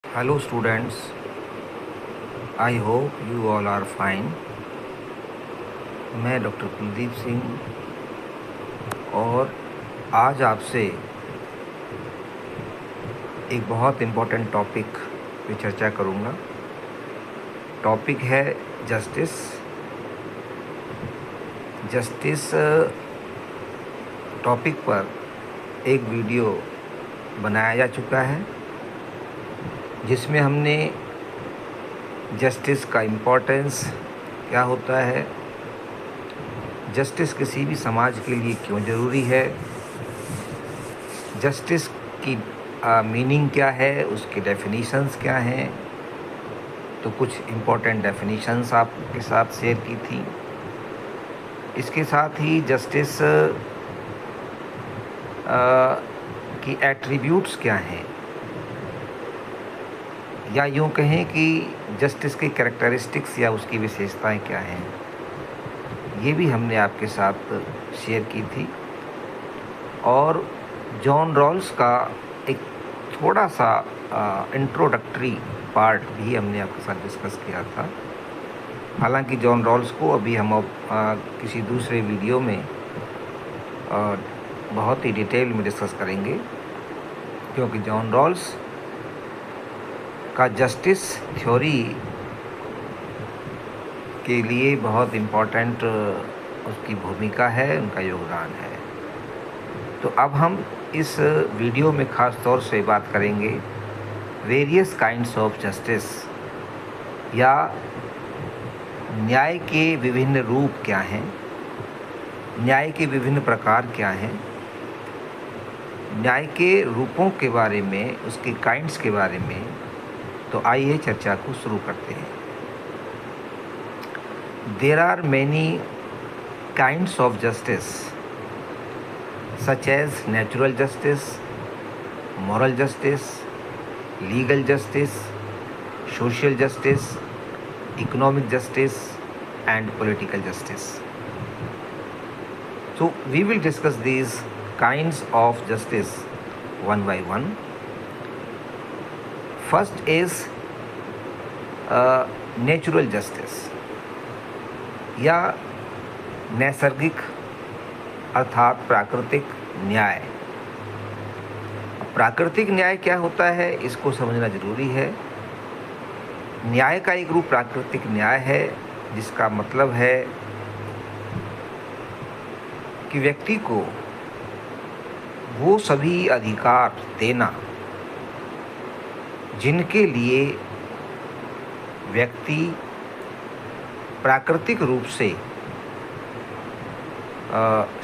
Hello students, I hope you all are fine. मैं doctor Kuldeep Singh और आज आपसे एक बहुत इम्पोर्टेंट टॉपिक पे चर्चा करूँगा। टॉपिक है जस्टिस। जस्टिस टॉपिक पर एक वीडियो बनाया जा चुका है जिसमें हमने जस्टिस का इम्पोर्टेंस क्या होता है, जस्टिस किसी भी समाज के लिए क्यों ज़रूरी है, जस्टिस की मीनिंग क्या है, उसके डेफिनीशंस क्या हैं, तो कुछ इम्पोर्टेंट डेफिनीशंस आपके साथ शेयर की थी। इसके साथ ही जस्टिस की एट्रीब्यूट्स क्या हैं, या यूँ कहें कि जस्टिस की कैरेक्टरिस्टिक्स या उसकी विशेषताएं क्या हैं, ये भी हमने आपके साथ शेयर की थी। और जॉन रॉल्स का एक थोड़ा सा इंट्रोडक्टरी पार्ट भी हमने आपके साथ डिस्कस किया था। हालांकि जॉन रॉल्स को अभी हम किसी दूसरे वीडियो में बहुत ही डिटेल में डिस्कस करेंगे, क्योंकि जॉन रॉल्स का जस्टिस थ्योरी के लिए बहुत इम्पोर्टेंट उसकी भूमिका है, उनका योगदान है। तो अब हम इस वीडियो में ख़ास तौर से बात करेंगे वेरियस काइंड्स ऑफ जस्टिस, या न्याय के विभिन्न रूप क्या हैं, न्याय के विभिन्न प्रकार क्या हैं, न्याय के रूपों के बारे में, उसके काइंड्स के बारे में। तो आइए चर्चा को शुरू करते हैं। There are many kinds of justice such as natural justice, moral justice, legal justice, social justice, economic justice, and political justice. So we will discuss these kinds of justice one by one. First is natural justice, या नैसर्गिक अर्थात प्राकृतिक न्याय। प्राकृतिक न्याय क्या होता है, इसको समझना जरूरी है। न्याय का एक रूप प्राकृतिक न्याय है, जिसका मतलब है कि व्यक्ति को वो सभी अधिकार देना जिनके लिए व्यक्ति प्राकृतिक रूप से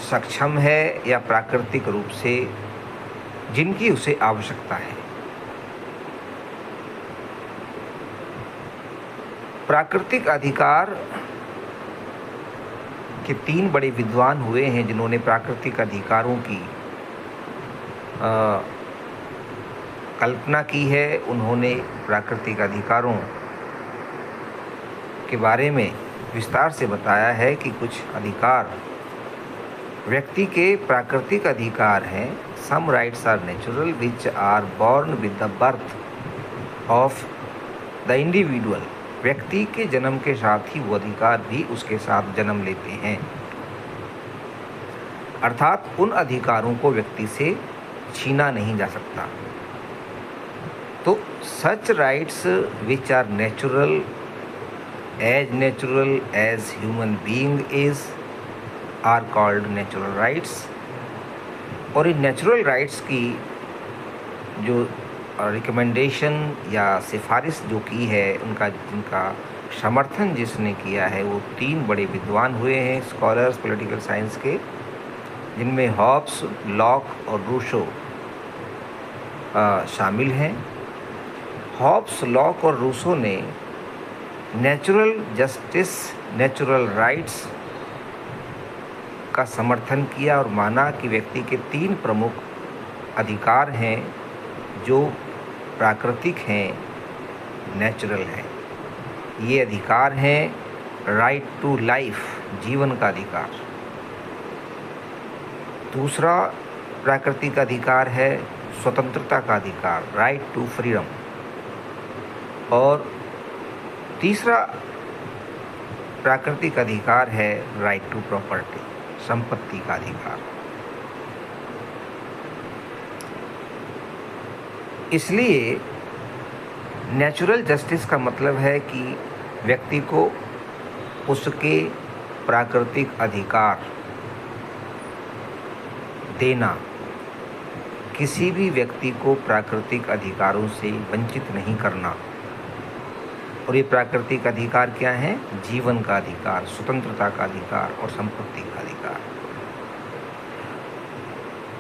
सक्षम है, या प्राकृतिक रूप से जिनकी उसे आवश्यकता है। प्राकृतिक अधिकार के तीन बड़े विद्वान हुए हैं जिन्होंने प्राकृतिक अधिकारों की कल्पना की है। उन्होंने प्राकृतिक अधिकारों के बारे में विस्तार से बताया है कि कुछ अधिकार व्यक्ति के प्राकृतिक अधिकार हैं। Some rights are natural which are born with the birth of the individual. व्यक्ति के जन्म के साथ ही वो अधिकार भी उसके साथ जन्म लेते हैं, अर्थात उन अधिकारों को व्यक्ति से छीना नहीं जा सकता। तो such rights which are natural as human being is are called natural rights. और इन नेचुरल राइट्स की जो रिकमेंडेशन या सिफारिश जो की है, जिनका समर्थन जिसने किया है, वो तीन बड़े विद्वान हुए हैं स्कॉलर्स पॉलिटिकल साइंस के, जिनमें हॉब्स, लॉक और रूसो शामिल हैं। हॉब्स, लॉक और रूसो ने नेचुरल जस्टिस, नेचुरल राइट्स का समर्थन किया और माना कि व्यक्ति के तीन प्रमुख अधिकार हैं जो प्राकृतिक हैं, नेचुरल हैं। ये अधिकार हैं राइट टू लाइफ, जीवन का अधिकार। दूसरा प्राकृतिक अधिकार है स्वतंत्रता का अधिकार, राइट टू फ्रीडम। और तीसरा प्राकृतिक अधिकार है राइट टू प्रॉपर्टी, संपत्ति का अधिकार। इसलिए नेचुरल जस्टिस का मतलब है कि व्यक्ति को उसके प्राकृतिक अधिकार देना, किसी भी व्यक्ति को प्राकृतिक अधिकारों से वंचित नहीं करना। और ये प्राकृतिक अधिकार क्या हैं? जीवन का अधिकार, स्वतंत्रता का अधिकार और संपत्ति का अधिकार।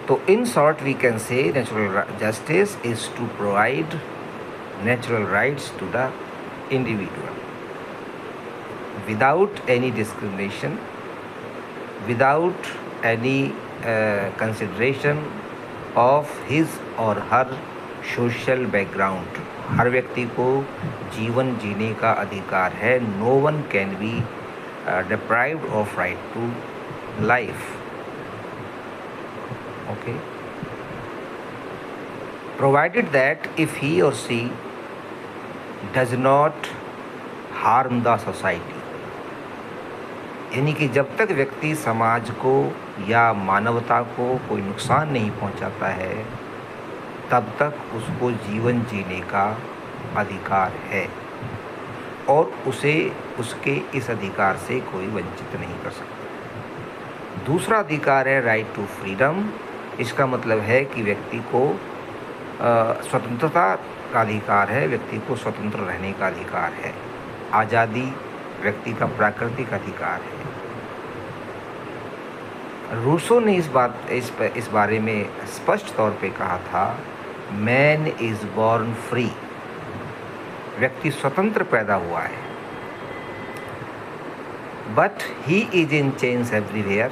तो in short we can say natural justice is to provide natural rights to the individual without any discrimination, without any consideration of his or her social background. हर व्यक्ति को जीवन जीने का अधिकार है। No one can be deprived of right to life. Okay. Provided that if he or she does not harm the society, यानी कि जब तक व्यक्ति समाज को या मानवता को कोई नुकसान नहीं पहुंचाता है, तब तक उसको जीवन जीने का अधिकार है और उसे उसके इस अधिकार से कोई वंचित नहीं कर सकता। दूसरा अधिकार है राइट टू फ्रीडम। इसका मतलब है कि व्यक्ति को स्वतंत्रता का अधिकार है, व्यक्ति को स्वतंत्र रहने का अधिकार है। आज़ादी व्यक्ति का प्राकृतिक अधिकार है। रूसो ने इस बारे में स्पष्ट तौर पे कहा था, मैन इज बॉर्न फ्री, व्यक्ति स्वतंत्र पैदा हुआ है, but he is in chains everywhere,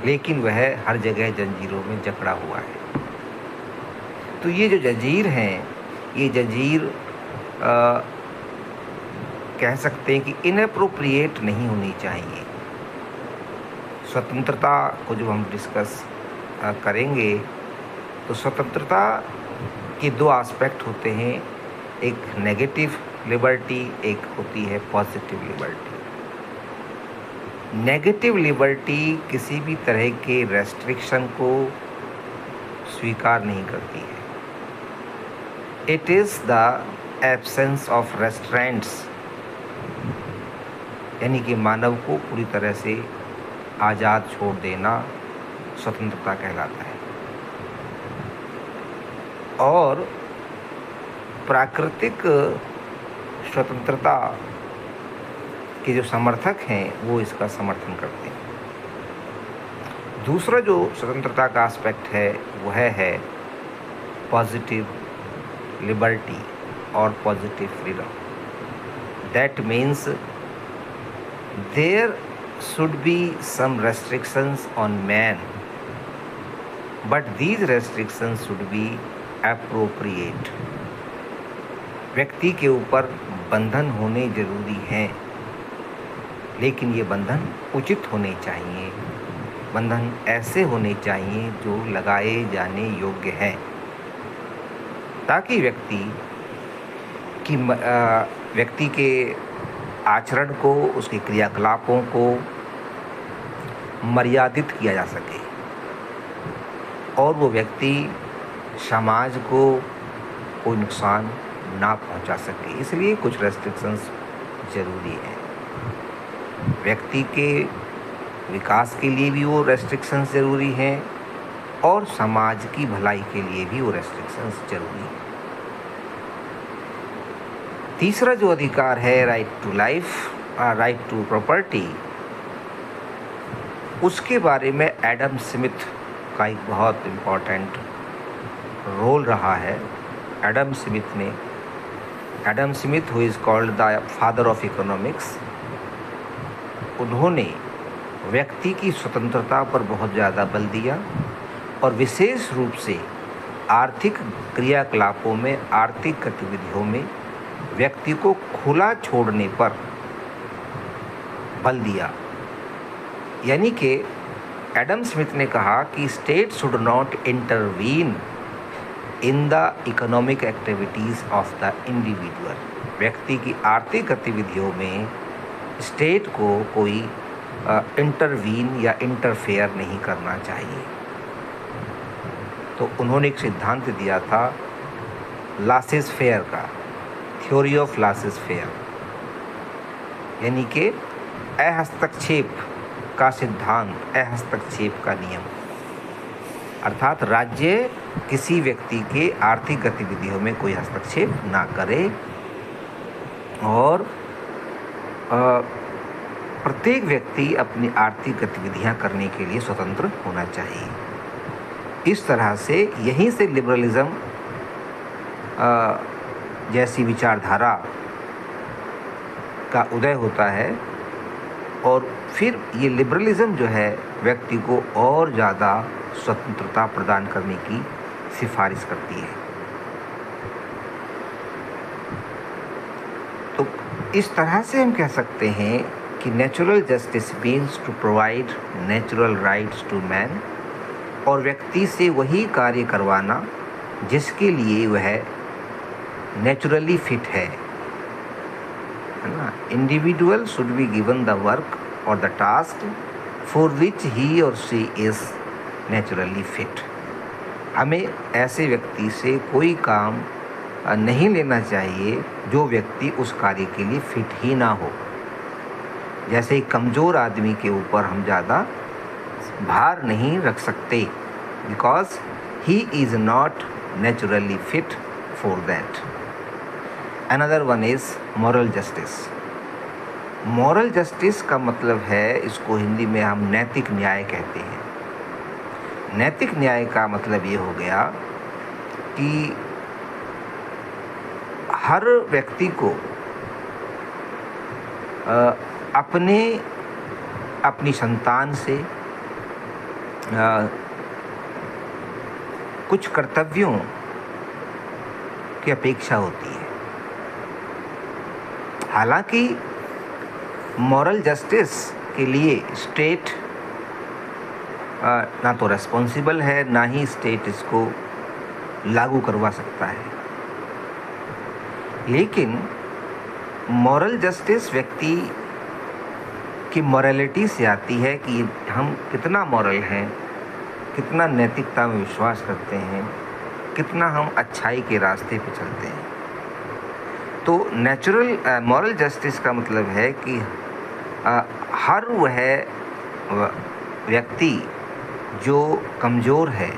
लेकिन वह हर जगह जंजीरों में जकड़ा हुआ है। तो ये जो जंजीर हैं, ये जंजीर कह सकते हैं कि इनअप्रोप्रिएट नहीं होनी चाहिए। स्वतंत्रता को जब हम डिस्कस करेंगे तो स्वतंत्रता के दो एस्पेक्ट होते हैं, एक नेगेटिव लिबर्टी, एक होती है पॉजिटिव लिबर्टी। नेगेटिव लिबर्टी किसी भी तरह के रेस्ट्रिक्शन को स्वीकार नहीं करती है। It is the absence of restraints, यानी कि मानव को पूरी तरह से आज़ाद छोड़ देना स्वतंत्रता कहलाता है। और प्राकृतिक स्वतंत्रता के जो समर्थक हैं वो इसका समर्थन करते हैं। दूसरा जो स्वतंत्रता का एस्पेक्ट है वह है पॉजिटिव लिबर्टी और positive freedom. That means there should be some restrictions on man, but these restrictions should be appropriate. व्यक्ति के ऊपर बंधन होने जरूरी हैं, लेकिन ये बंधन उचित होने चाहिए। बंधन ऐसे होने चाहिए जो लगाए जाने योग्य हैं, ताकि व्यक्ति के आचरण को, उसके क्रियाकलापों को मर्यादित किया जा सके और वो व्यक्ति समाज को कोई नुकसान ना पहुंचा सके। इसलिए कुछ रेस्ट्रिक्शंस जरूरी हैं। व्यक्ति के विकास के लिए भी वो रेस्ट्रिक्शंस ज़रूरी हैं और समाज की भलाई के लिए भी वो रेस्ट्रिक्शंस जरूरी हैं। तीसरा जो अधिकार है right to life, right to property, उसके बारे में एडम स्मिथ का एक बहुत इम्पॉर्टेंट रोल रहा है। Adam Smith who is called the father of economics, उन्होंने व्यक्ति की स्वतंत्रता पर बहुत ज़्यादा बल दिया और विशेष रूप से आर्थिक क्रियाकलापों में, आर्थिक गतिविधियों में व्यक्ति को खुला छोड़ने पर बल दिया। यानी कि एडम स्मिथ ने कहा कि state should not intervene in the economic activities of the individual. व्यक्ति की आर्थिक गतिविधियों में स्टेट को कोई इंटरवीन या इंटरफेयर नहीं करना चाहिए। तो उन्होंने एक सिद्धांत दिया था लासेस फेयर का, थ्योरी ऑफ लासेस फेयर, यानी कि अहस्तक्षेप का सिद्धांत, अहस्तक्षेप का नियम। अर्थात राज्य किसी व्यक्ति के आर्थिक गतिविधियों में कोई हस्तक्षेप ना करे और प्रत्येक व्यक्ति अपनी आर्थिक गतिविधियां करने के लिए स्वतंत्र होना चाहिए। इस तरह से यहीं से लिबरलिज्म जैसी विचारधारा का उदय होता है और फिर ये लिबरलिज्म जो है व्यक्ति को और ज़्यादा स्वतंत्रता प्रदान करने की सिफारिश करती है। तो इस तरह से हम कह सकते हैं कि natural justice means to provide natural rights to man, और व्यक्ति से वही कार्य करवाना जिसके लिए वह नेचुरली फिट है ना। Individual should be given the work और द टास्क फॉर विच ही और शी इज़ नेचुरली फिट। हमें ऐसे व्यक्ति से कोई काम नहीं लेना चाहिए जो व्यक्ति उस कार्य के लिए फिट ही ना हो। जैसे एक कमज़ोर आदमी के ऊपर हम ज़्यादा भार नहीं रख सकते, because he is not naturally fit for that. Another one is moral justice. Moral justice का मतलब है, इसको हिंदी में हम नैतिक न्याय कहते हैं। नैतिक न्याय का मतलब ये हो गया कि हर व्यक्ति को अपनी संतान से कुछ कर्तव्यों की अपेक्षा होती है। हालांकि मॉरल जस्टिस के लिए स्टेट ना तो रेस्पॉन्सिबल है, ना ही स्टेट इसको लागू करवा सकता है। लेकिन मॉरल जस्टिस व्यक्ति की मॉरलिटी से आती है कि हम कितना मॉरल हैं, कितना नैतिकता में विश्वास करते हैं, कितना हम अच्छाई के रास्ते पे चलते हैं। तो मॉरल जस्टिस का मतलब है कि हर वह व्यक्ति जो कमज़ोर है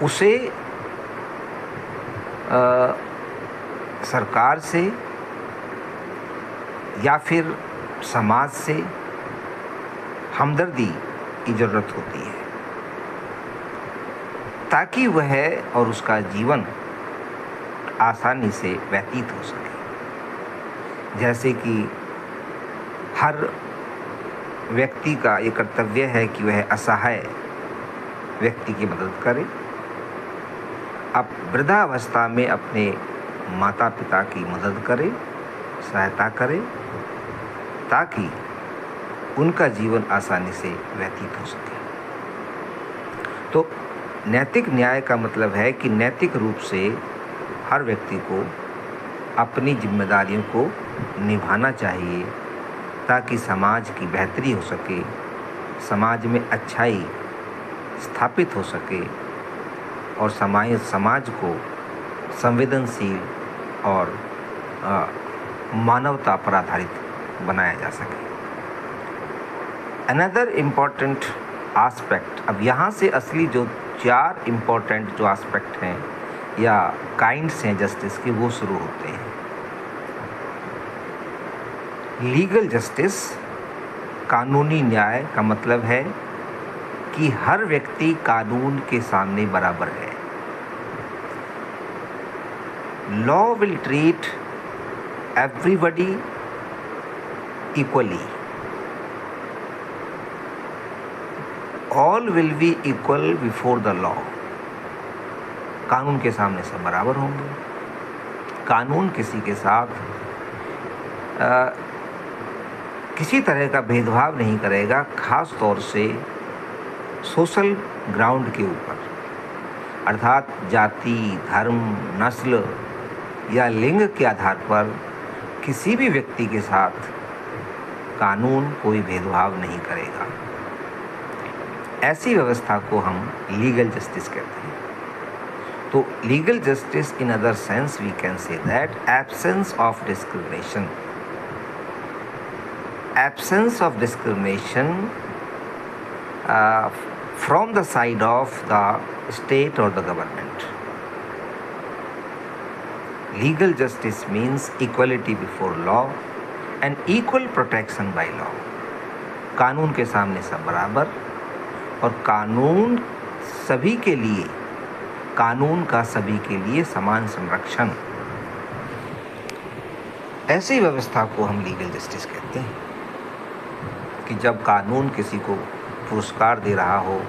उसे सरकार से या फिर समाज से हमदर्दी की ज़रूरत होती है, ताकि वह और उसका जीवन आसानी से व्यतीत हो सके। जैसे कि हर व्यक्ति का ये कर्तव्य है कि वह असहाय व्यक्ति की मदद करे, अब वृद्धावस्था में अपने माता पिता की मदद करे, सहायता करे, ताकि उनका जीवन आसानी से व्यतीत हो सके। तो नैतिक न्याय का मतलब है कि नैतिक रूप से हर व्यक्ति को अपनी जिम्मेदारियों को निभाना चाहिए, ताकि समाज की बेहतरी हो सके, समाज में अच्छाई स्थापित हो सके और समाज को संवेदनशील और मानवता पर आधारित बनाया जा सके। अनदर इम्पॉर्टेंट आस्पेक्ट, अब यहाँ से असली जो 4 इम्पॉर्टेंट जो आस्पेक्ट हैं या काइंड्स हैं जस्टिस के, वो शुरू होते हैं। लीगल जस्टिस, कानूनी न्याय का मतलब है कि हर व्यक्ति कानून के सामने बराबर है। Law will treat everybody equally, all will be equal before the law. कानून के सामने सब बराबर होंगे। कानून किसी के साथ किसी तरह का भेदभाव नहीं करेगा, खास तौर से सोशल ग्राउंड के ऊपर। अर्थात जाति, धर्म, नस्ल या लिंग के आधार पर किसी भी व्यक्ति के साथ कानून कोई भेदभाव नहीं करेगा। ऐसी व्यवस्था को हम लीगल जस्टिस कहते हैं। तो legal justice in other sense we can say that absence of discrimination, absence of discrimination from the side of the state or the government. Legal justice means equality before law and equal protection by law. कानून के सामने सब बराबर और कानून सभी के लिए, कानून का सभी के लिए समान संरक्षण। ऐसी व्यवस्था को हम लीगल जस्टिस कहते हैं कि जब कानून किसी को पुरस्कार दे रहा हो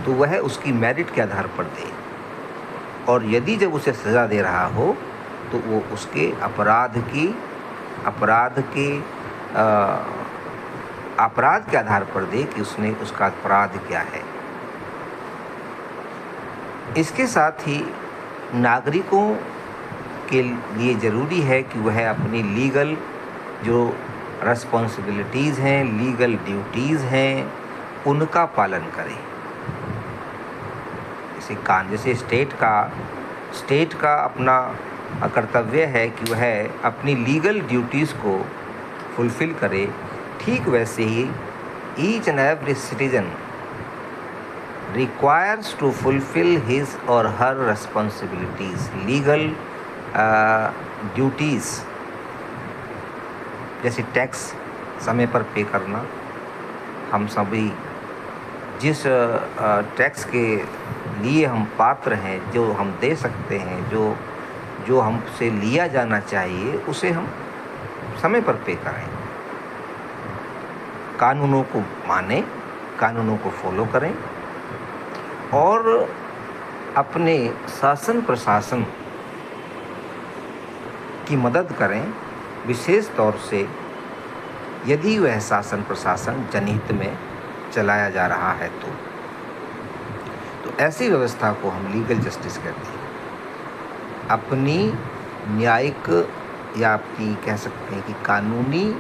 तो वह उसकी मेरिट के आधार पर दे, और यदि जब उसे सज़ा दे रहा हो तो वो उसके अपराध के आधार पर दे कि उसने उसका अपराध क्या है। इसके साथ ही नागरिकों के लिए ज़रूरी है कि वह अपनी लीगल जो रिस्पॉन्सिबिलिटीज़ हैं, लीगल ड्यूटीज़ हैं, उनका पालन करें। जैसे स्टेट का अपना कर्तव्य है कि वह अपनी लीगल ड्यूटीज़ को फुलफ़िल करे, ठीक वैसे ही each and every citizen requires to fulfil his और हर रिस्पॉन्सिबिलिटीज़, लीगल ड्यूटीज़। जैसे टैक्स समय पर पे करना, हम सभी जिस टैक्स के लिए हम पात्र हैं, जो हम दे सकते हैं, जो हमसे लिया जाना चाहिए, उसे हम समय पर पे करें। कानूनों को मानें, कानूनों को फॉलो करें और अपने शासन प्रशासन की मदद करें, विशेष तौर से यदि वह शासन प्रशासन जनहित में चलाया जा रहा है तो ऐसी व्यवस्था को हम लीगल जस्टिस कहते हैं। अपनी न्यायिक या अपनी कह सकते हैं कि कानूनी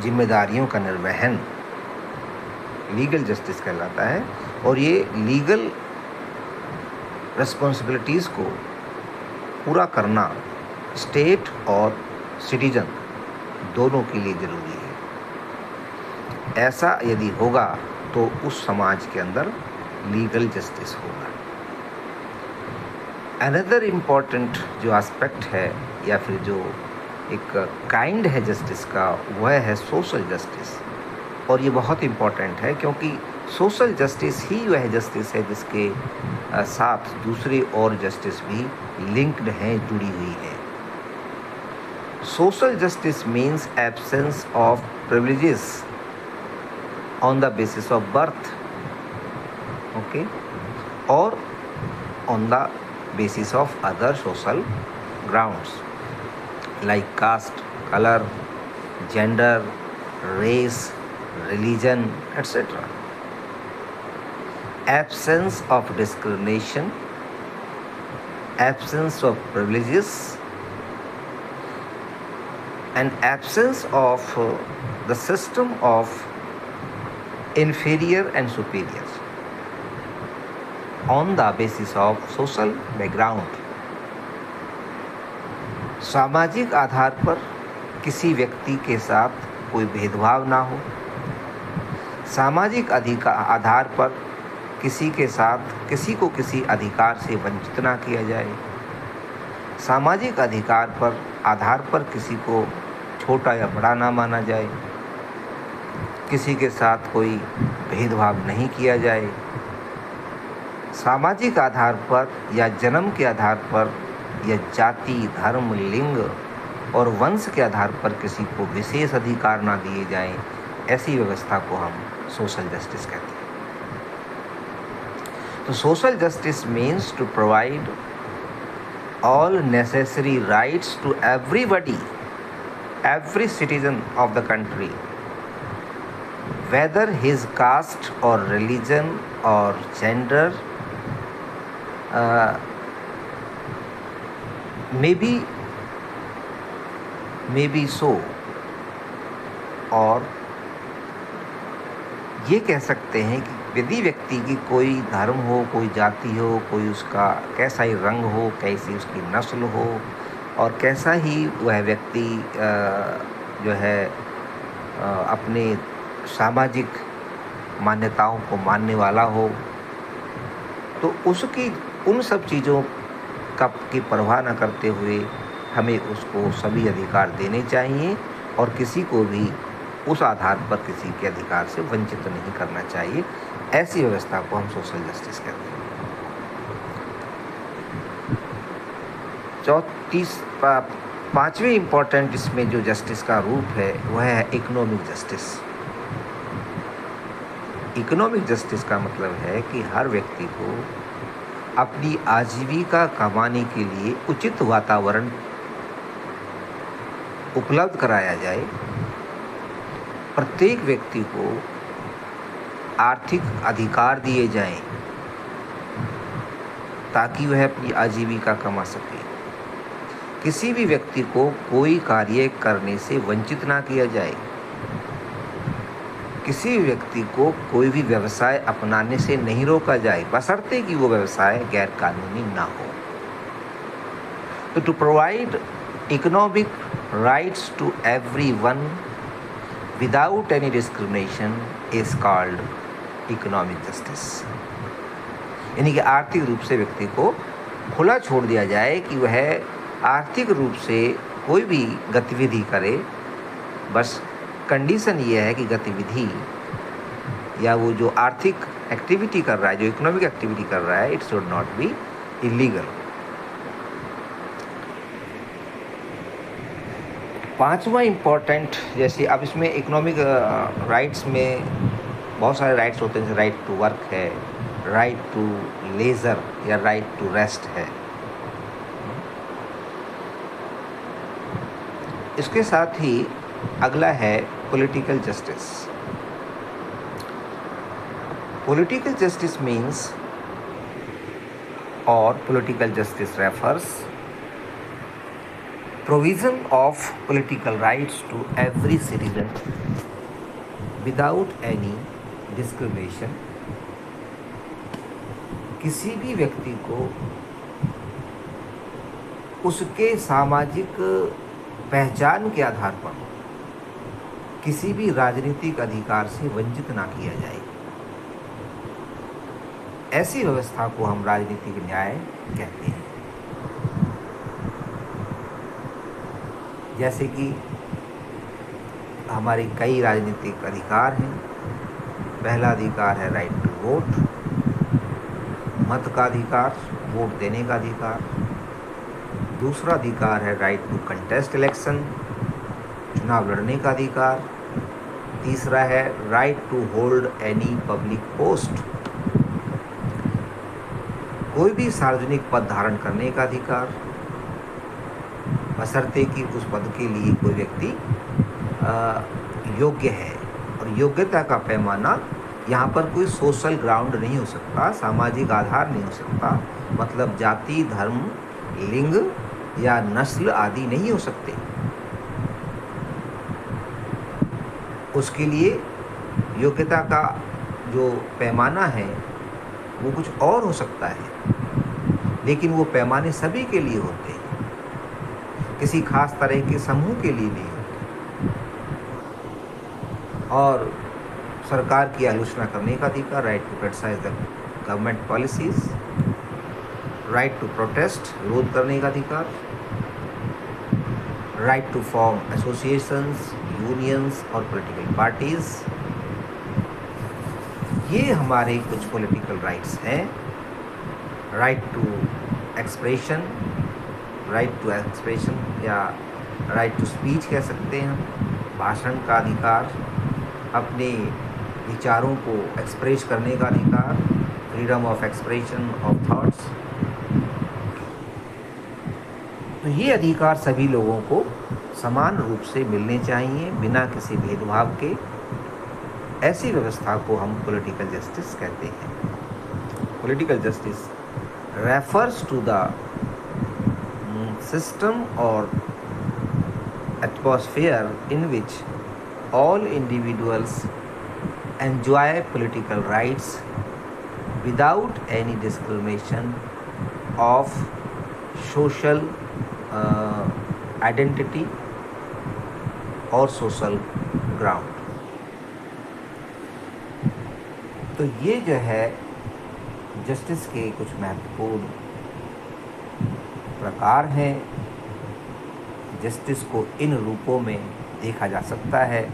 जिम्मेदारियों का निर्वहन लीगल जस्टिस कहलाता है, और ये लीगल रिस्पॉन्सिबिलिटीज़ को पूरा करना स्टेट और सिटीजन दोनों के लिए ज़रूरी है। ऐसा यदि होगा तो उस समाज के अंदर लीगल जस्टिस होगा। अनदर इम्पॉर्टेंट जो एस्पेक्ट है या फिर जो एक काइंड है जस्टिस का, वह है सोशल जस्टिस। और ये बहुत इम्पॉर्टेंट है क्योंकि सोशल जस्टिस ही वह जस्टिस है जिसके साथ दूसरी और जस्टिस भी लिंक्ड हैं, जुड़ी हुई है। Social justice means absence of privileges on the basis of birth, okay, और on the basis of other social grounds like caste, color, gender, race, religion, etc. Absence of discrimination, absence of privileges, and absence of the system of inferior and superior on the basis of social background. सामाजिक आधार पर किसी व्यक्ति के साथ कोई भेदभाव ना हो, सामाजिक आधार पर किसी के साथ किसी को किसी अधिकार से वंचित ना किया जाए, सामाजिक आधार पर किसी को छोटा या बड़ा ना माना जाए, किसी के साथ कोई भेदभाव नहीं किया जाए, सामाजिक आधार पर या जन्म के आधार पर या जाति, धर्म, लिंग और वंश के आधार पर किसी को विशेष अधिकार ना दिए जाएं, ऐसी व्यवस्था को हम सोशल जस्टिस कहते हैं। तो social justice means to provide all necessary rights to everybody, every citizen of the country whether his caste or religion or gender uh, may be so, और ये कह सकते हैं कि यदि व्यक्ति की कोई धर्म हो, कोई जाति हो, कोई उसका कैसा ही रंग हो, कैसी उसकी नस्ल हो, और कैसा ही वह व्यक्ति जो है अपने सामाजिक मान्यताओं को मानने वाला हो, तो उसकी उन सब चीज़ों की परवाह न करते हुए हमें उसको सभी अधिकार देने चाहिए, और किसी को भी उस आधार पर किसी के अधिकार से वंचित नहीं करना चाहिए। ऐसी व्यवस्था को हम सोशल जस्टिस कहते हैं। पांचवें इम्पोर्टेंट इसमें जो जस्टिस का रूप है वह है इकोनॉमिक जस्टिस। इकोनॉमिक जस्टिस का मतलब है कि हर व्यक्ति को अपनी आजीविका कमाने के लिए उचित वातावरण उपलब्ध कराया जाए। प्रत्येक व्यक्ति को आर्थिक अधिकार दिए जाएं ताकि वह अपनी आजीविका कमा सके। किसी भी व्यक्ति को कोई कार्य करने से वंचित ना किया जाए। किसी व्यक्ति को कोई भी व्यवसाय अपनाने से नहीं रोका जाए, बशर्ते कि वो व्यवसाय गैर कानूनी ना हो। तो to provide economic rights to everyone without any discrimination is called economic justice। यानी कि आर्थिक रूप से व्यक्ति को खुला छोड़ दिया जाए कि वह आर्थिक रूप से कोई भी गतिविधि करे, बस कंडीशन ये है कि गतिविधि या वो जो आर्थिक एक्टिविटी कर रहा है, जो इकोनॉमिक एक्टिविटी कर रहा है, it should not be illegal. पांचवा इम्पोर्टेंट, जैसे अब इसमें इकोनॉमिक राइट्स में बहुत सारे राइट्स होते हैं, जैसे राइट टू वर्क है, राइट टू लेजर या राइट टू रेस्ट है। इसके साथ ही अगला है political justice. Political justice means और political justice refers provision of political rights to every citizen without any discrimination। किसी भी व्यक्ति को उसके सामाजिक पहचान के आधार पर किसी भी राजनीतिक अधिकार से वंचित ना किया जाए। ऐसी व्यवस्था को हम राजनीतिक न्याय कहते हैं। जैसे कि हमारे कई राजनीतिक अधिकार हैं। पहला अधिकार है राइट टू वोट, मत का अधिकार, वोट देने का अधिकार। दूसरा अधिकार है राइट टू कंटेस्ट इलेक्शन, चुनाव लड़ने का अधिकार। तीसरा है right to hold any public post, कोई भी सार्वजनिक पद धारण करने का अधिकार, बशर्ते कि उस पद के लिए कोई व्यक्ति योग्य है। और योग्यता का पैमाना यहाँ पर कोई सोशल ग्राउंड नहीं हो सकता, सामाजिक आधार नहीं हो सकता, मतलब जाति, धर्म, लिंग या नस्ल आदि नहीं हो सकते। उसके लिए योग्यता का जो पैमाना है वो कुछ और हो सकता है, लेकिन वो पैमाने सभी के लिए होते हैं, किसी खास तरह के समूह के लिए नहीं होते। और सरकार की आलोचना करने का अधिकार, right to criticise the government policies, right to protest, विरोध करने का अधिकार, right to form associations, unions और पॉलिटिकल पार्टीज। ये हमारे कुछ पॉलिटिकल राइट्स हैं। Right to expression, right to expression या राइट टू स्पीच कह सकते हैं हम, भाषण का अधिकार, अपने विचारों को एक्सप्रेस करने का अधिकार, freedom of expression of thoughts. तो ये अधिकार सभी लोगों को समान रूप से मिलने चाहिए बिना किसी भेदभाव के। ऐसी व्यवस्था को हम पॉलिटिकल जस्टिस कहते हैं। Political justice refers to the system or atmosphere in which all individuals enjoy political rights without any discrimination of social identity और सोशल ग्राउंड। तो ये जो है जस्टिस के कुछ महत्वपूर्ण प्रकार हैं। जस्टिस को इन रूपों में देखा जा सकता है,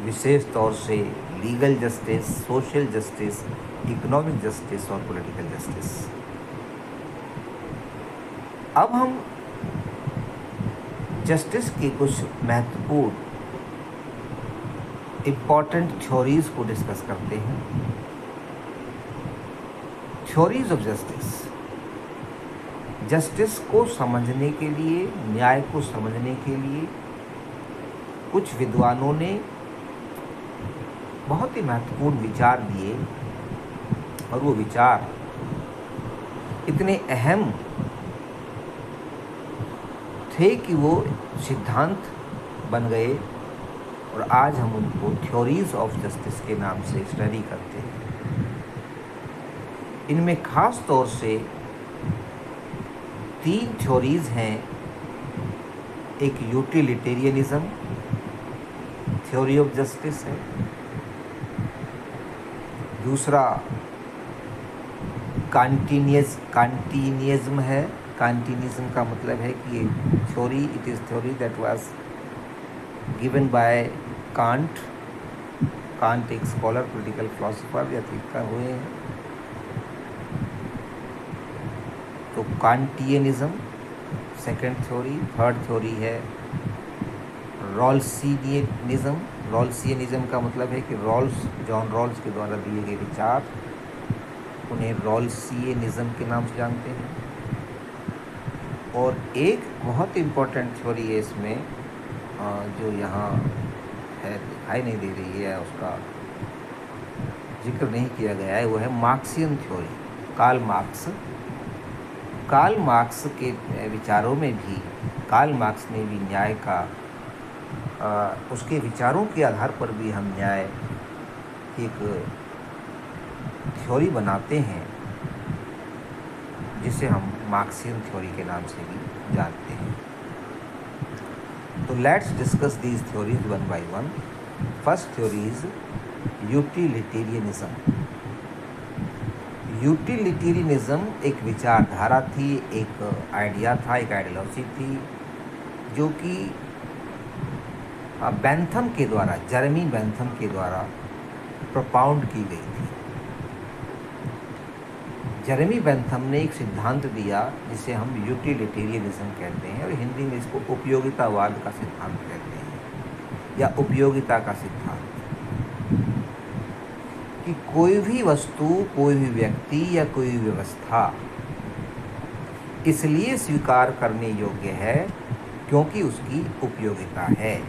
विशेष तौर से legal justice, social justice, economic justice और पॉलिटिकल जस्टिस। अब हम जस्टिस की कुछ महत्वपूर्ण इम्पॉर्टेंट थ्योरीज को डिस्कस करते हैं। Theories of justice. जस्टिस को समझने के लिए, न्याय को समझने के लिए कुछ विद्वानों ने बहुत ही महत्वपूर्ण विचार दिए और वो विचार इतने अहम थे कि वो सिद्धांत बन गए और आज हम उनको थ्योरीज ऑफ जस्टिस के नाम से स्टडी करते हैं। इनमें खास तौर से 3 थ्योरीज हैं। एक यूटिलिटेरियनिज्म थ्योरी ऑफ जस्टिस है, दूसरा कांटिनिज्म है। कांटिनिज्म का मतलब है कि theory, it is theory that was given by can't. Can't एक स्कॉलर, पॉलिटिकल फिलोसोफर या थिंकर हुए हैं। तो कांटियनिज्म सेकंड थ्योरी। थर्ड थ्योरी है रॉल्सियनिज्म। रॉल्सियनिज्म का मतलब है कि जॉन रॉल्स के द्वारा दिए गए विचार, उन्हें रॉल्सियनिज्म के नाम से जानते हैं। और एक बहुत इम्पोर्टेंट थ्योरी है इसमें, जो यहाँ है, दिखाई नहीं दे रही है, उसका जिक्र नहीं किया गया है, वो है मार्क्सियन थ्योरी। कार्ल मार्क्स के विचारों में भी, कार्ल मार्क्स ने भी न्याय का, उसके विचारों के आधार पर भी हम न्याय की एक थ्योरी बनाते हैं, जिसे हम मार्क्सियन थ्योरी के नाम से भी जानते हैं। तो let's discuss these theories one by one. First theory is utilitarianism. Utilitarianism एक विचारधारा थी, एक आइडिया था, एक आइडियोलॉजी थी, जो कि बेंथम के द्वारा, जेरेमी बेंथम के द्वारा प्रोपाउंड की गई थी। जेरेमी बेंथम ने एक सिद्धांत दिया जिसे हम यूटिलिटेरियनिज्म कहते हैं, और हिंदी में इसको उपयोगितावाद का सिद्धांत कहते हैं, या उपयोगिता का सिद्धांत। कि कोई भी वस्तु, कोई भी व्यक्ति या कोई व्यवस्था इसलिए स्वीकार करने योग्य है क्योंकि उसकी उपयोगिता है,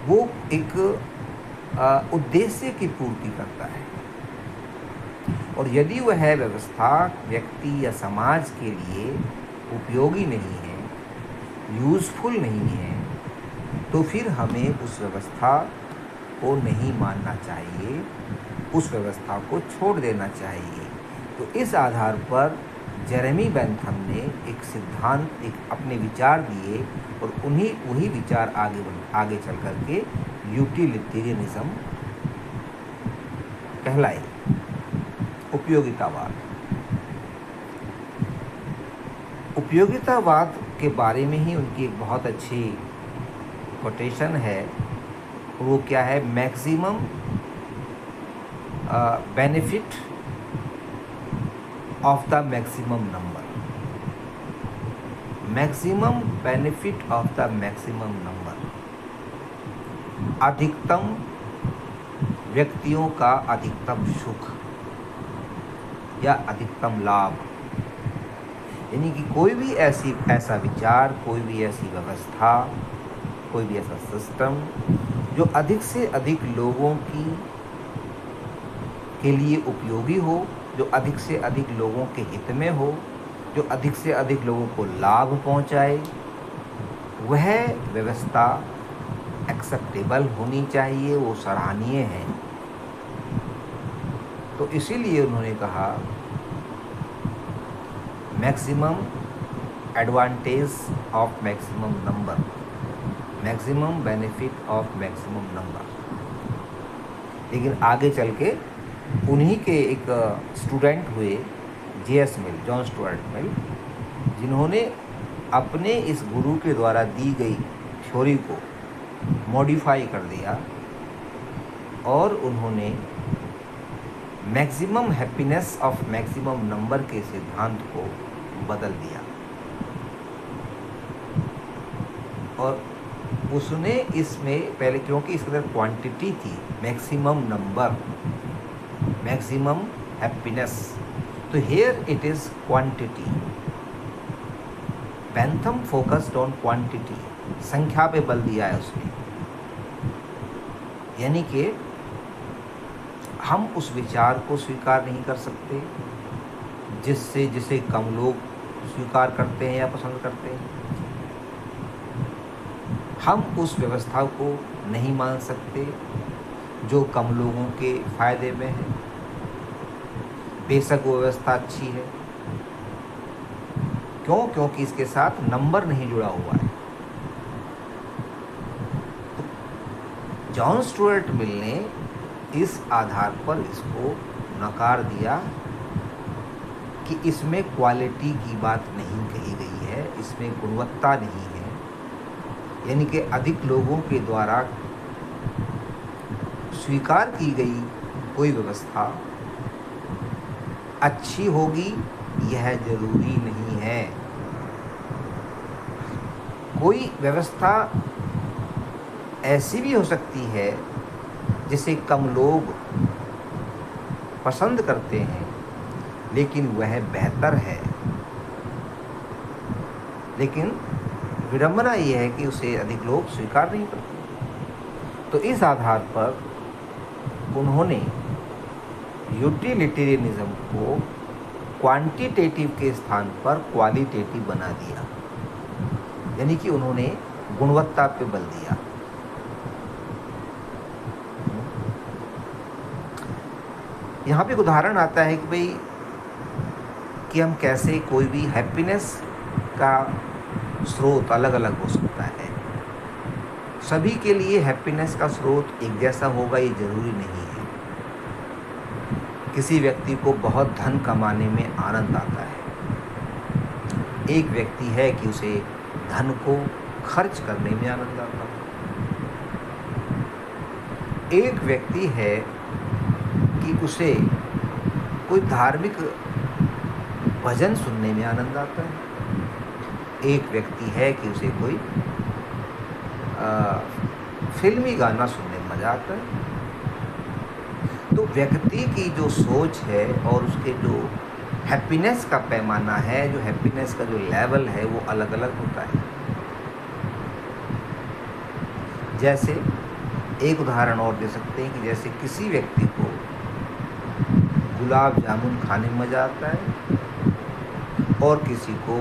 वो एक उद्देश्य की पूर्ति करता है। और यदि वह व्यवस्था व्यक्ति या समाज के लिए उपयोगी नहीं है, यूज़फुल नहीं है, तो फिर हमें उस व्यवस्था को नहीं मानना चाहिए, उस व्यवस्था को छोड़ देना चाहिए। तो इस आधार पर जेरेमी बेंथम ने एक सिद्धांत, एक अपने विचार दिए, और वही विचार आगे चल करके यूटिलिटेरियनिज्म कहलाए, उपयोगितावाद। उपयोगितावाद के बारे में ही उनकी एक बहुत अच्छी कोटेशन है। वो क्या है? Maximum benefit of the maximum number. Maximum benefit of the maximum number. अधिकतम व्यक्तियों का अधिकतम सुख या अधिकतम लाभ। यानी कि कोई भी ऐसा विचार, कोई भी ऐसी व्यवस्था, कोई भी ऐसा सिस्टम जो अधिक से अधिक लोगों के लिए उपयोगी हो, जो अधिक से अधिक लोगों के हित में हो, जो अधिक से अधिक लोगों को लाभ पहुंचाए, वह व्यवस्था एक्सेप्टेबल होनी चाहिए, वो सराहनीय है। तो इसीलिए उन्होंने कहा maximum advantage of maximum number, maximum benefit of maximum number. लेकिन आगे चल के उन्हीं के एक स्टूडेंट हुए J.S. मिल, जॉन स्टुअर्ट मिल, जिन्होंने अपने इस गुरु के द्वारा दी गई थ्योरी को मॉडिफाई कर दिया और उन्होंने maximum happiness of maximum number के सिद्धांत को बदल दिया। और उसने इसमें पहले, क्योंकि इसके अंदर क्वांटिटी थी, मैक्सिमम नंबर, मैक्सिमम हैप्पीनेस, तो here it is quantity. Bentham focused on quantity, संख्या पे बल दिया है उसने। यानी कि हम उस विचार को स्वीकार नहीं कर सकते जिसे कम लोग स्वीकार करते हैं या पसंद करते हैं। हम उस व्यवस्था को नहीं मान सकते जो कम लोगों के फायदे में है, बेशक वो व्यवस्था अच्छी है। क्यों? क्योंकि इसके साथ नंबर नहीं जुड़ा हुआ है। तो जॉन स्टुअर्ट मिल ने इस आधार पर इसको नकार दिया कि इसमें क्वालिटी की बात नहीं कही गई है, इसमें गुणवत्ता नहीं है। यानी कि अधिक लोगों के द्वारा स्वीकार की गई कोई व्यवस्था अच्छी होगी यह जरूरी नहीं है। कोई व्यवस्था ऐसी भी हो सकती है जिसे कम लोग पसंद करते हैं, लेकिन वह बेहतर है। लेकिन विडंबना यह है कि उसे अधिक लोग स्वीकार नहीं करते। तो इस आधार पर उन्होंने यूटिलिटेरियनिज्म को क्वांटिटेटिव के स्थान पर क्वालिटेटिव बना दिया। यानी कि उन्होंने गुणवत्ता पे बल दिया। यहाँ पे एक उदाहरण आता है कि भाई कि हम कैसे कोई भी हैप्पीनेस का स्रोत अलग अलग हो सकता है। सभी के लिए हैप्पीनेस का स्रोत एक जैसा होगा ये जरूरी नहीं है। किसी व्यक्ति को बहुत धन कमाने में आनंद आता है, एक व्यक्ति है कि उसे धन को खर्च करने में आनंद आता है, एक व्यक्ति है कि उसे कोई धार्मिक भजन सुनने में आनंद आता है, एक व्यक्ति है कि उसे कोई फिल्मी गाना सुनने में मज़ा आता है। तो व्यक्ति की जो सोच है और उसके जो हैप्पीनेस का पैमाना है, जो हैप्पीनेस का जो लेवल है, वो अलग अलग होता है। जैसे एक उदाहरण और दे सकते हैं कि जैसे किसी व्यक्ति को गुलाब जामुन खाने में मज़ा आता है और किसी को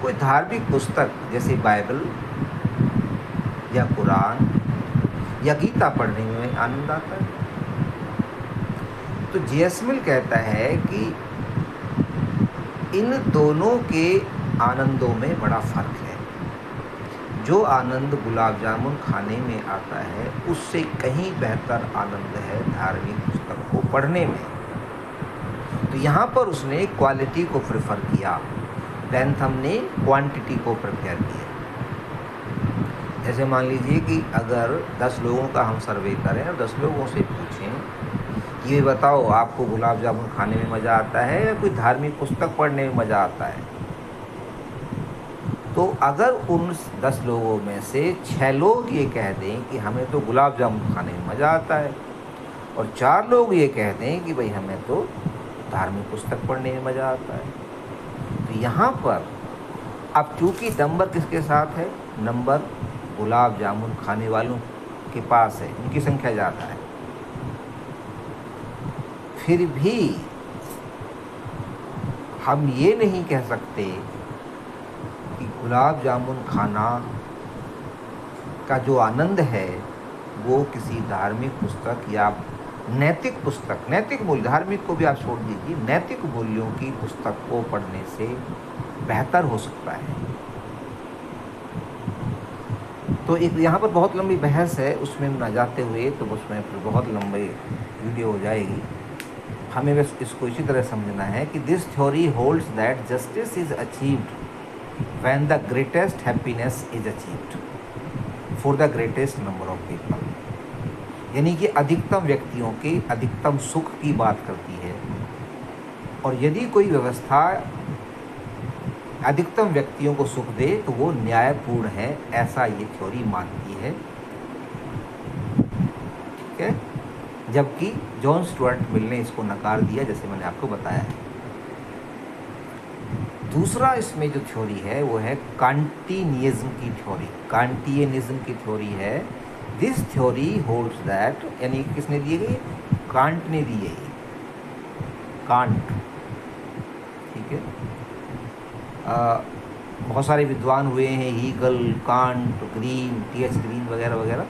कोई धार्मिक पुस्तक जैसे बाइबल या कुरान या गीता पढ़ने में आनंद आता है। तो J.S. मिल कहता है कि इन दोनों के आनंदों में बड़ा फर्क है। जो आनंद गुलाब जामुन खाने में आता है उससे कहीं बेहतर आनंद है धार्मिक पुस्तक को पढ़ने में। तो यहाँ पर उसने क्वालिटी को प्रेफर किया, बेंथम ने क्वांटिटी को प्रेफर किया। जैसे मान लीजिए कि अगर 10 लोगों का हम सर्वे करें और 10 लोगों से पूछें कि ये बताओ आपको गुलाब जामुन खाने में मज़ा आता है या कोई धार्मिक पुस्तक पढ़ने में मज़ा आता है, तो अगर उन 10 लोगों में से 6 लोग ये कह दें कि हमें तो गुलाब जामुन खाने में मज़ा आता है और 4 लोग ये कह दें कि भाई हमें तो धार्मिक पुस्तक पढ़ने में मज़ा आता है, तो यहाँ पर अब चूँकि नंबर किसके साथ है, नंबर गुलाब जामुन खाने वालों के पास है, उनकी संख्या ज़्यादा है। फिर भी हम ये नहीं कह सकते कि गुलाब जामुन खाना का जो आनंद है वो किसी धार्मिक पुस्तक या नैतिक पुस्तक, नैतिक मूल्य, धार्मिक को भी आप छोड़ दीजिए, नैतिक मूल्यों की पुस्तक को पढ़ने से बेहतर हो सकता है। तो एक यहाँ पर बहुत लंबी बहस है, उसमें न जाते हुए तो उसमें फिर बहुत लंबी वीडियो हो जाएगी। हमें बस इसको इसी तरह समझना है कि this theory holds that justice is achieved when the greatest happiness is achieved for the greatest number of people. यानी कि अधिकतम व्यक्तियों के अधिकतम सुख की बात करती है, और यदि कोई व्यवस्था अधिकतम व्यक्तियों को सुख दे तो वो न्यायपूर्ण है, ऐसा ये थ्योरी मानती है। ठीक है, जबकि जॉन स्टुअर्ट मिल ने इसको नकार दिया, जैसे मैंने आपको बताया है। दूसरा इसमें जो थ्योरी है वो है कांटिनिज्म की थ्योरी। कांटियनिज्म की थ्योरी है, दिस थ्योरी होल्ड्स दैट, यानी किसने दी गई? कांट ने दी है, कांट। ठीक है, बहुत सारे विद्वान हुए हैं, Hegel, Kant, Green, T H. Green वगैरह वगैरह,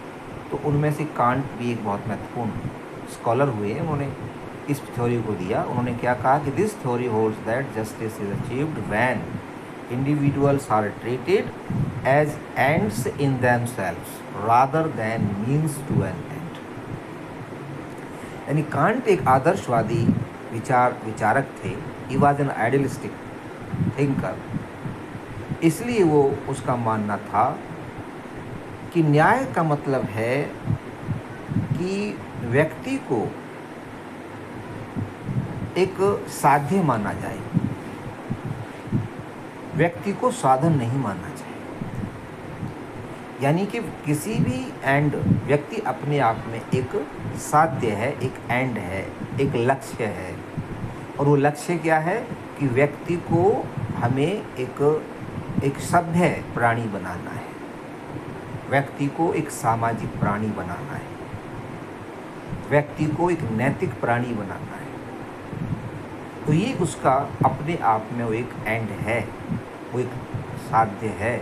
तो उनमें से कांट भी एक बहुत महत्वपूर्ण स्कॉलर हुए हैं। उन्होंने इस थ्योरी को दिया। उन्होंने क्या कहा कि this theory holds that justice is achieved when individuals are treated as ends in themselves rather than means to an end. यानी कांट एक आदर्शवादी विचारक थे। He was an idealistic thinker. इसलिए वो उसका मानना था कि न्याय का मतलब है कि व्यक्ति को एक साध्य माना जाए, व्यक्ति को साधन नहीं मानना चाहिए। यानी कि किसी भी एंड, व्यक्ति अपने आप में एक साध्य है, एक एंड है, एक लक्ष्य है। और वो लक्ष्य क्या है कि व्यक्ति को हमें एक सभ्य प्राणी बनाना है, व्यक्ति को एक सामाजिक प्राणी बनाना है, व्यक्ति को एक नैतिक प्राणी बनाना है। तो ये उसका अपने आप में वो एक एंड है, वो एक साध्य है।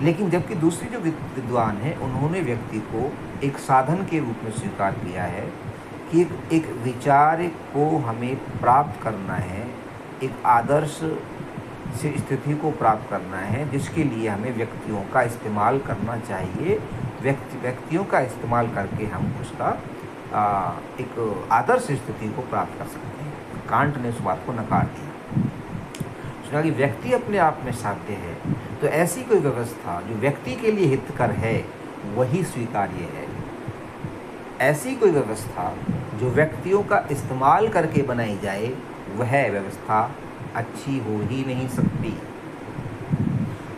लेकिन जबकि दूसरी जो विद्वान हैं, उन्होंने व्यक्ति को एक साधन के रूप में स्वीकार किया है कि एक विचार को हमें प्राप्त करना है, एक आदर्श से स्थिति को प्राप्त करना है, जिसके लिए हमें व्यक्तियों का इस्तेमाल करना चाहिए। व्यक्तियों का इस्तेमाल करके हम उसका एक आदर्श स्थिति को प्राप्त कर सकते हैं। कांट ने उस बात को नकार दिया। उसने कहा कि व्यक्ति अपने आप में साध्य है, तो ऐसी कोई व्यवस्था जो व्यक्ति के लिए हितकर है वही स्वीकार्य है। ऐसी कोई व्यवस्था जो व्यक्तियों का इस्तेमाल करके बनाई जाए वह व्यवस्था अच्छी हो ही नहीं सकती।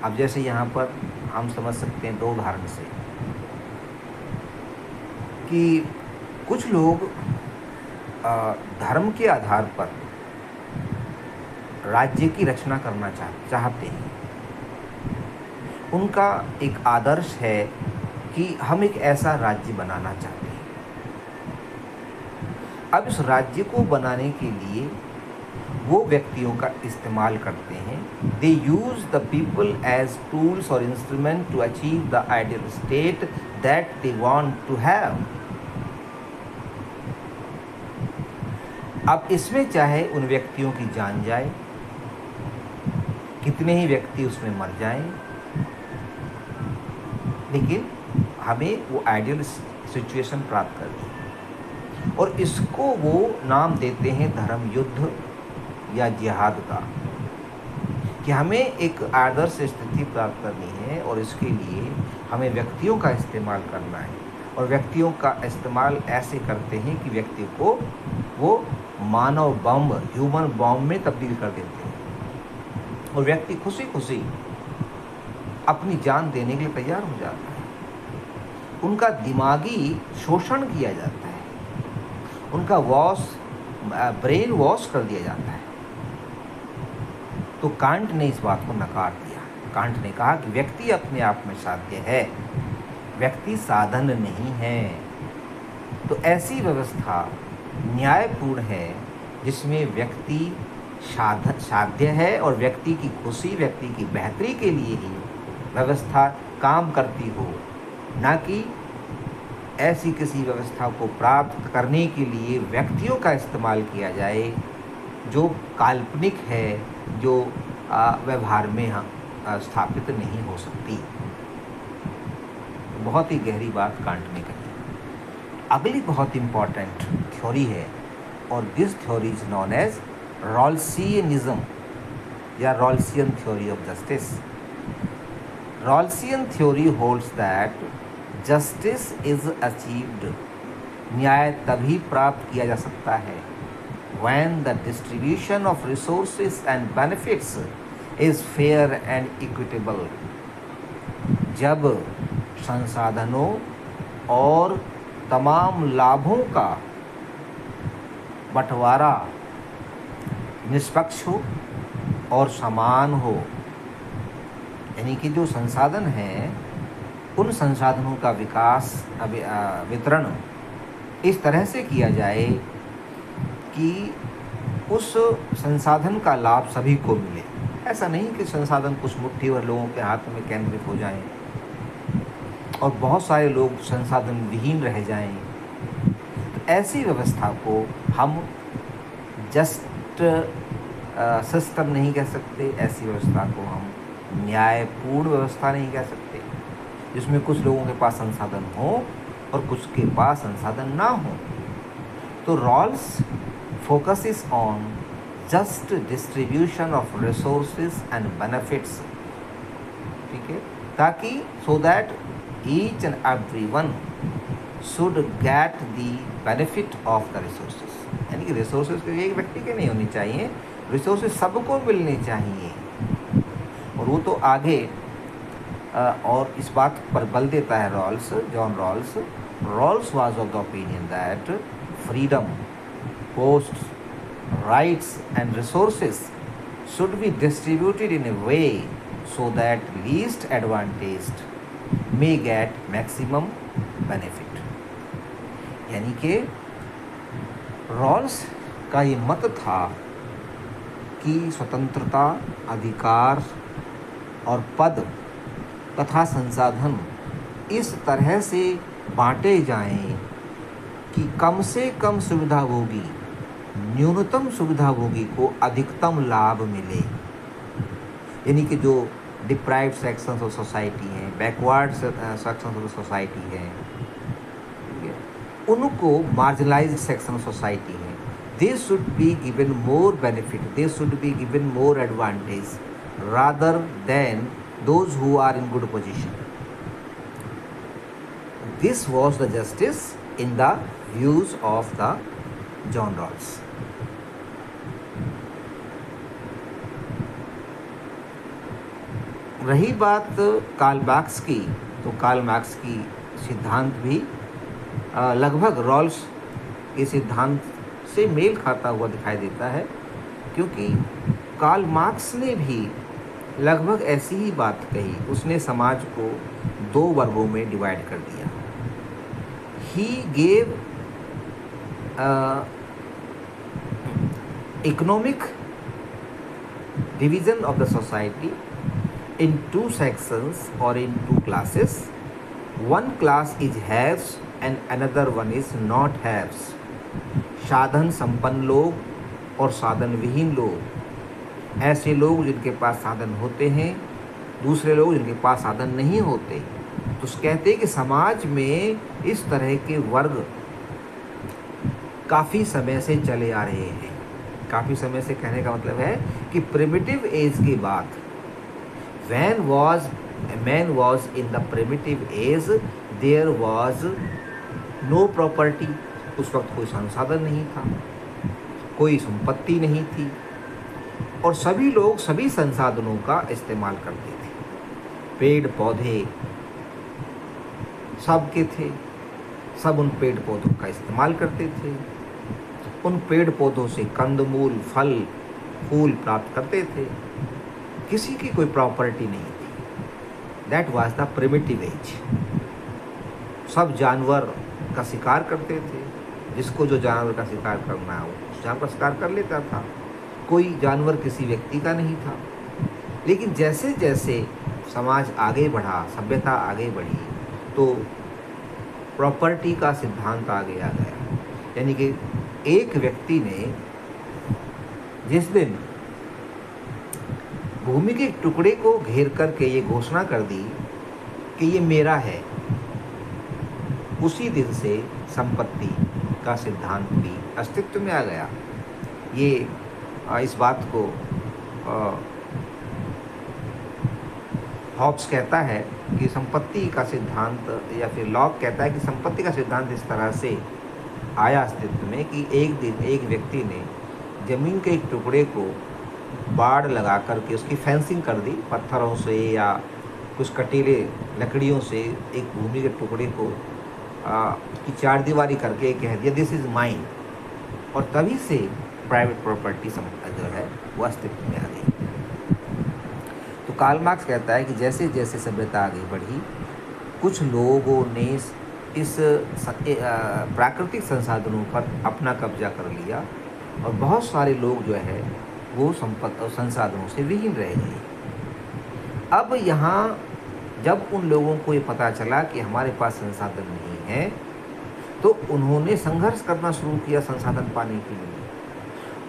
अब जैसे यहाँ पर हम समझ सकते हैं दो उदाहरण से कि कुछ लोग धर्म के आधार पर राज्य की रचना करना चाहते हैं। उनका एक आदर्श है कि हम एक ऐसा राज्य बनाना चाहते हैं। अब इस राज्य को बनाने के लिए वो व्यक्तियों का इस्तेमाल करते हैं। They use the people as tools और instrument to achieve the ideal state that they want to have. अब इसमें चाहे उन व्यक्तियों की जान जाए, कितने ही व्यक्ति उसमें मर जाएं, लेकिन हमें वो आइडियल सिचुएशन प्राप्त करनी है। और इसको वो नाम देते हैं धर्म युद्ध या जिहाद का, कि हमें एक आदर्श स्थिति प्राप्त करनी है और इसके लिए हमें व्यक्तियों का इस्तेमाल करना है। और व्यक्तियों का इस्तेमाल ऐसे करते हैं कि व्यक्ति को वो मानव बम, ह्यूमन बम में तब्दील कर देते हैं और व्यक्ति खुशी खुशी अपनी जान देने के लिए तैयार हो जाता है। उनका दिमागी शोषण किया जाता है, उनका ब्रेन वॉश कर दिया जाता है। तो कांट ने इस बात को नकार दिया। कांट ने कहा कि व्यक्ति अपने आप में साध्य है, व्यक्ति साधन नहीं है। तो ऐसी व्यवस्था न्यायपूर्ण है जिसमें व्यक्ति साध्य है और व्यक्ति की खुशी, व्यक्ति की बेहतरी के लिए ही व्यवस्था काम करती हो, ना कि ऐसी किसी व्यवस्था को प्राप्त करने के लिए व्यक्तियों का इस्तेमाल किया जाए जो काल्पनिक है, जो व्यवहार में स्थापित नहीं हो सकती। बहुत ही गहरी बात कांट ने कही। अगली बहुत इम्पॉर्टेंट थ्योरी है और this theory is known as Rawlsianism या Rawlsian theory of justice. Rawlsian theory holds that justice is achieved, न्याय तभी प्राप्त किया जा सकता है when the distribution of resources and benefits is fair and equitable, जब संसाधनों और तमाम लाभों का बंटवारा निष्पक्ष हो और समान हो। यानी कि जो संसाधन हैं उन संसाधनों का विकास वितरण इस तरह से किया जाए कि उस संसाधन का लाभ सभी को मिले। ऐसा नहीं कि संसाधन कुछ मुट्ठी भर लोगों के हाथ में केंद्रित हो जाएं और बहुत सारे लोग संसाधन विहीन रह जाएं। तो ऐसी व्यवस्था को हम जस्ट सिस्टम नहीं कह सकते, ऐसी व्यवस्था को हम न्यायपूर्ण व्यवस्था नहीं कह सकते, जिसमें कुछ लोगों के पास संसाधन हो और कुछ के पास संसाधन ना हो। तो Rawls focuses on just distribution of resources and benefits, ठीक है, ताकि so that each and everyone should get the benefit of the resources। यानी कि resources के एक व्यक्ति के नहीं होनी चाहिए, resources सबको मिलने चाहिए। और वो तो आगे और इस बात पर बल देता है Rawls, John Rawls was of the opinion that freedom, posts, rights and resources should be distributed in a way so that least advantaged may get maximum benefit। यानी कि रॉल्स का ये मत था कि स्वतंत्रता, अधिकार और पद तथा संसाधन इस तरह से बांटे जाएं कि कम से कम सुविधाभोगी, न्यूनतम सुविधाभोगी को अधिकतम लाभ मिले। यानी कि जो डिप्राइव्ड सेक्शंस ऑफ सोसाइटी हैं, बैकवर्ड सेक्शंस ऑफ सोसाइटी हैं, उनको मार्जिनलाइज्ड सेक्शन ऑफ सोसाइटी हैं, they should be given more benefit, they should be given more advantage rather than those who are in good position. This was the justice in the views of the John Rawls. रही बात Karl Marx की, तो Karl Marx की सिद्धांत भी लगभग Rawls के सिद्धांत से मेल खाता हुआ दिखाई देता है, क्योंकि कार्ल मार्क्स ने भी लगभग ऐसी ही बात कही। उसने समाज को दो वर्गों में डिवाइड कर दिया। He gave economic division of the society in two sections or in two classes. One class is haves and another one is not haves। साधन संपन्न लोग और साधन विहीन लोग, ऐसे लोग जिनके पास साधन होते हैं, दूसरे लोग जिनके पास साधन नहीं होते। तो कहते हैं कि समाज में इस तरह के वर्ग काफ़ी समय से चले आ रहे हैं। काफ़ी समय से कहने का मतलब है कि प्रिमिटिव एज के बाद, when man was in the primitive age, there was no property। उस वक्त कोई संसाधन नहीं था, कोई संपत्ति नहीं थी और सभी लोग सभी संसाधनों का इस्तेमाल करते थे। पेड़ पौधे सबके थे, सब उन पेड़ पौधों का इस्तेमाल करते थे। उन पेड़ पौधों से कंदमूल, फल, फूल प्राप्त करते थे। किसी की कोई प्रॉपर्टी नहीं थी। That was the primitive age. सब जानवर का शिकार करते थे, जिसको जो जानवर का शिकार करना है उस जानवर का शिकार कर लेता था, कोई जानवर किसी व्यक्ति का नहीं था। लेकिन जैसे जैसे समाज आगे बढ़ा, सभ्यता आगे बढ़ी, तो प्रॉपर्टी का सिद्धांत आगे आ गया। यानी कि एक व्यक्ति ने जिस दिन भूमि के एक टुकड़े को घेर करके ये घोषणा कर दी कि ये मेरा है, उसी दिन से संपत्ति का सिद्धांत भी अस्तित्व में आ गया। ये इस बात को हॉब्स कहता है कि संपत्ति का सिद्धांत, या फिर लॉक कहता है कि संपत्ति का सिद्धांत इस तरह से आया अस्तित्व में कि एक दिन एक व्यक्ति ने ज़मीन के एक टुकड़े को बाड़ लगा करके उसकी फेंसिंग कर दी, पत्थरों से या कुछ कटीले लकड़ियों से एक भूमि के टुकड़े को की चार दीवारी करके कह दिया दिस इज़ माइन, और तभी से प्राइवेट प्रॉपर्टी जो है वो अस्तित्व में आ गई। तो कार्ल मार्क्स कहता है कि जैसे जैसे सभ्यता आगे बढ़ी, कुछ लोगों ने इस प्राकृतिक संसाधनों पर अपना कब्जा कर लिया और बहुत सारे लोग जो है वो संसाधनों से विहीन रह गए। अब यहाँ जब उन लोगों को ये पता चला कि हमारे पास संसाधन नहीं है, तो उन्होंने संघर्ष करना शुरू किया संसाधन पाने के लिए।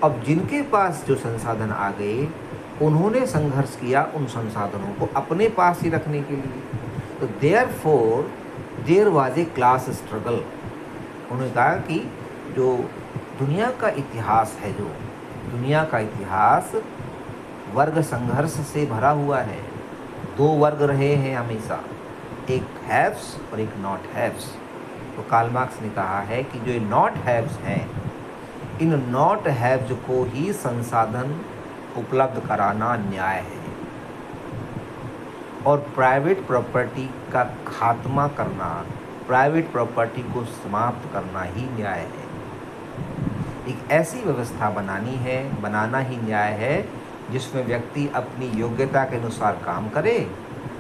अब जिनके पास जो संसाधन आ गए, उन्होंने संघर्ष किया उन संसाधनों को अपने पास ही रखने के लिए। तो therefore there was a class struggle. उन्होंने कहा कि जो दुनिया का इतिहास है, जो दुनिया का इतिहास वर्ग संघर्ष से भरा हुआ है। दो वर्ग रहे हैं हमेशा, एक हैव्स और एक नॉट हैव्स। तो कार्ल मार्क्स ने कहा है कि जो नॉट हैव्स हैं, इन नॉट हैव्स को ही संसाधन उपलब्ध कराना न्याय है, और प्राइवेट प्रॉपर्टी का खात्मा करना, प्राइवेट प्रॉपर्टी को समाप्त करना ही न्याय है। एक ऐसी व्यवस्था बनाना ही न्याय है जिसमें व्यक्ति अपनी योग्यता के अनुसार काम करे,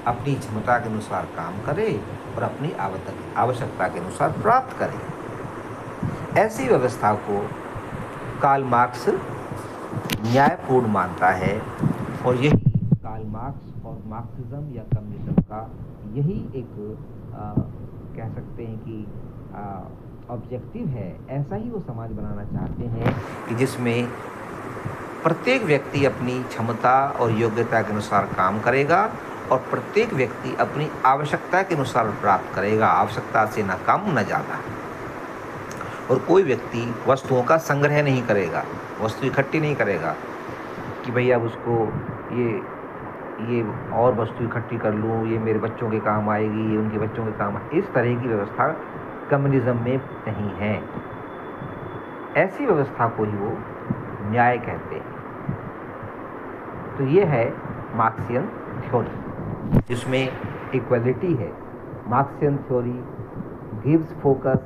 अपनी क्षमता के अनुसार काम करे और अपनी आवश्यकता के अनुसार प्राप्त करे। ऐसी व्यवस्था को कार्ल मार्क्स न्यायपूर्ण मानता है, और यही कार्ल मार्क्स और मार्क्सिज्म या कम्युनिज्म का यही एक कह सकते हैं कि ऑब्जेक्टिव है। ऐसा ही वो समाज बनाना चाहते हैं कि जिसमें प्रत्येक व्यक्ति अपनी क्षमता और योग्यता के अनुसार काम करेगा और प्रत्येक व्यक्ति अपनी आवश्यकता के अनुसार प्राप्त करेगा, आवश्यकता से न कम न ज़्यादा। और कोई व्यक्ति वस्तुओं का संग्रह नहीं करेगा, वस्तु इकट्ठी नहीं करेगा कि भैया अब उसको ये और वस्तु इकट्ठी कर लूँ, ये मेरे बच्चों के काम आएगी, ये उनके बच्चों के काम। इस तरह की व्यवस्था कम्युनिज्म में नहीं है। ऐसी व्यवस्था को ही वो न्याय कहते हैं। तो ये है मार्क्सियन थ्योरी, जिसमें इक्वलिटी है। Marxian theory gives focus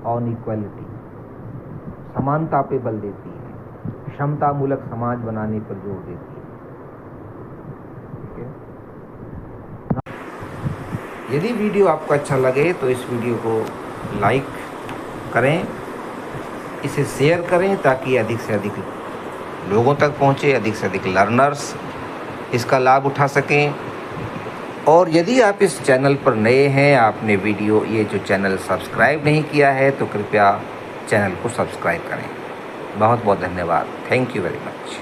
on equality, समानता पे बल देती है, क्षमतामूलक समाज बनाने पर जोर देती है। यदि वीडियो आपको अच्छा लगे तो इस वीडियो को लाइक करें, इसे शेयर करें ताकि अधिक से अधिक लोगों तक पहुंचे, अधिक से अधिक लर्नर्स इसका लाभ उठा सकें। और यदि आप इस चैनल पर नए हैं, आपने ये जो चैनल सब्सक्राइब नहीं किया है, तो कृपया चैनल को सब्सक्राइब करें। बहुत बहुत धन्यवाद। Thank you very much.